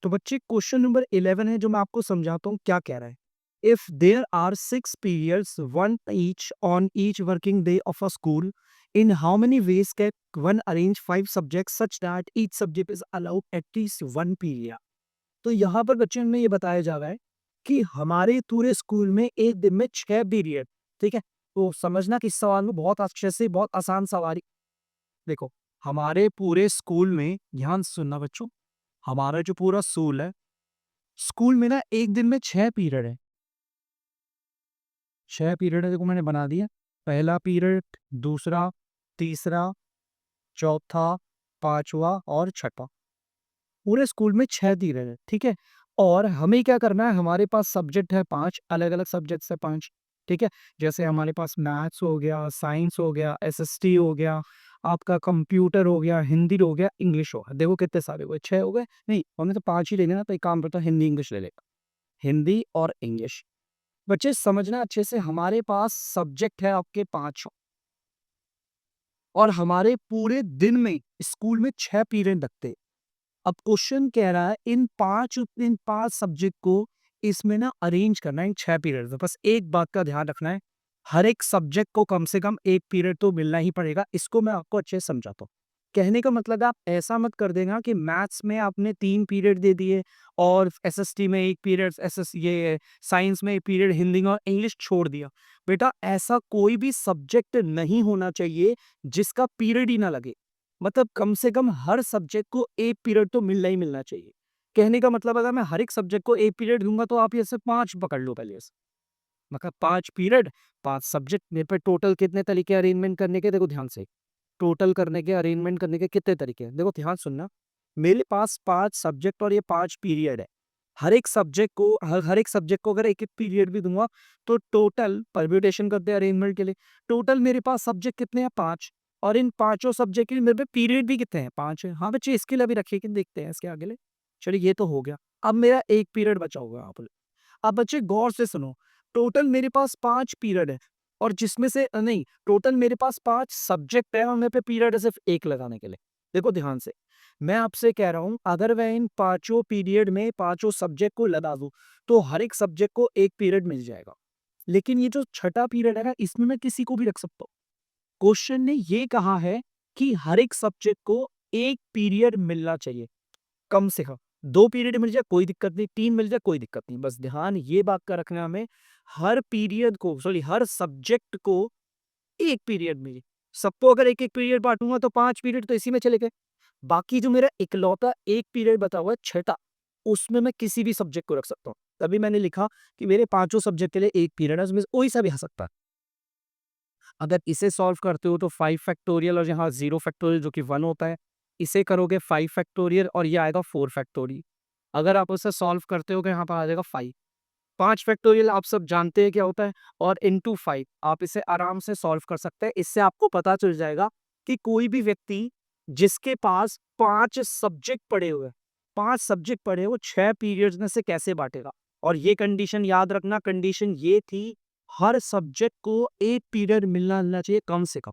तो बच्चे question number 11 है जो मैं आपको समझाता हूँ क्या कह रहा है। If there are 6 periods, one each on each working day of a school, in how many ways can one arrange 5 subjects such that each subject is allowed at least 1 period. तो यहाँ पर बच्चों में ये बताया जा रहा है कि हमारे पूरे स्कूल में एक दिन में 6 पीरियड। ठीक है, तो समझना कि इस सवाल में बहुत अच्छे से बहुत आसान सवाल। देखो, हमारे पूरे स्कूल में ध्यान से सुनना बच्चों, हमारा जो पूरा स्कूल है, स्कूल में ना एक दिन में 6 पीरियड है। 6 पीरियड है, देखो मैंने बना दिया। पहला पीरियड, दूसरा, तीसरा, चौथा, पांचवा और छठा। पूरे स्कूल में 6 पीरियड है, ठीक है। और हमें क्या करना है, हमारे पास सब्जेक्ट है 5, अलग अलग सब्जेक्ट्स है 5। ठीक है, जैसे हमारे पास मैथ्स हो गया, साइंस हो गया, एसएसटी हो गया, आपका कंप्यूटर हो गया, हिंदी हो गया, इंग्लिश हो गया। देखो कितने सारे हो गए, 6 हो गए। नहीं, हमने तो 5 ही लेने ना, तो एक काम करता, हिंदी इंग्लिश ले लेगा। हिंदी और इंग्लिश। बच्चे समझना अच्छे से, हमारे पास सब्जेक्ट है आपके 5 और हमारे पूरे दिन में स्कूल में 6 पीरियड लगते हैं। अब क्वेश्चन कह रहा है इन 5 सब्जेक्ट को इसमें ना अरेंज करना है इन 6 पीरियड में। बस एक बात का ध्यान रखना है, हर एक सब्जेक्ट को कम से कम 1 पीरियड तो मिलना ही पड़ेगा। इसको मैं आपको अच्छे से समझाता हूँ। कहने का मतलब है, आप ऐसा मत कर देना कि मैथ्स में आपने 3 पीरियड दे दिए और एसएसटी में 1 पीरियड, एसएस ये साइंस में 1 पीरियड, हिंदी और इंग्लिश छोड़ दिया। बेटा ऐसा कोई भी सब्जेक्ट नहीं होना चाहिए जिसका पीरियड ही ना लगे। मतलब कम से कम हर सब्जेक्ट को 1 पीरियड तो मिलना ही मिलना चाहिए। कहने का मतलब अगर मैं हर एक सब्जेक्ट को 1 पीरियड दूँगा तो आप ऐसे 5 पकड़ लो पहले से। मतलब 5 पीरियड, 5 सब्जेक्ट, मेरे पे टोटल कितने तरीके अरेंजमेंट करने के, देखो ध्यान से। टोटल करने के, अरेंजमेंट करने के कितने तरीके हैं? देखो ध्यान सुनना। मेरे पास 5 सब्जेक्ट और ये 5 पीरियड है। हर एक सब्जेक्ट को अगर 1-1 पीरियड भी दूँगा तो टोटल परम्यूटेशन करते हैं अरेंजमेंट के लिए। टोटल मेरे पास सब्जेक्ट कितने हैं? 5। और इन पाँचों सब्जेक्ट के मेरे पे पीरियड भी कितने हैं? 5 है। हाँ बच्चे, इसके लिए अभी रखिए कि देखते हैं इसके आगे ले। चलिए ये तो हो गया। अब मेरा 1 पीरियड बचा हुआ है यहाँ पे। अब बच्चे गौर से सुनो, टोटल मेरे पास 5 पीरियड है और जिसमें से नहीं, टोटल मेरे पास 5 सब्जेक्ट है और मेरे पे पीरियड है सिर्फ 1 लगाने के लिए। देखो ध्यान से, मैं आपसे कह रहा हूँ अगर मैं इन पाँचों पीरियड में पाँचों सब्जेक्ट को लगा दूँ, तो हर एक सब्जेक्ट को 1 पीरियड मिल जाएगा। लेकिन ये जो छठा पीरियड है ना, इसमें मैं किसी को भी रख सकता हूँ। क्वेश्चन ने ये कहा है कि हर एक सब्जेक्ट को 1 पीरियड मिलना चाहिए। कम से कम 2 पीरियड मिल जाए कोई दिक्कत नहीं, 3 मिल जाए कोई दिक्कत नहीं। बस ध्यान ये बात का रखना है हमें, हर पीरियड को सॉरी हर सब्जेक्ट को 1 पीरियड मिले। सबको अगर 1-1 पीरियड बाँटूँगा तो 5 पीरियड तो इसी में चले गए। बाकी जो मेरा इकलौता 1 पीरियड बचा हुआ है छठा, उसमें मैं किसी भी सब्जेक्ट को रख सकता हूँ। तभी मैंने लिखा कि मेरे पाँचों सब्जेक्ट के लिए 1 पीरियड है, उसमें से कोई सा भी आ सकता है। अगर इसे सॉल्व करते हो तो 5 फैक्टोरियल और यहाँ 0 फैक्टोरियल जो कि 1 होता है। इसे करोगे 5 फैक्टोरियल और ये आएगा 4 फैक्टोरियल। अगर आप उसे सॉल्व करते हो तो यहाँ पर आ जाएगा 5। 5 फैक्टोरियल आप सब जानते हैं क्या होता है और इंटू 5 आप इसे आराम से सॉल्व कर सकते हैं। इससे आपको पता चल जाएगा कि कोई भी व्यक्ति जिसके पास 5 सब्जेक्ट पढ़े हुए हैं, 5 सब्जेक्ट पढ़े वो 6 पीरियड्स में से कैसे बाँटेगा। और ये कंडीशन याद रखना, कंडीशन ये थी हर सब्जेक्ट को 1 पीरियड मिलना चाहिए कम से कम।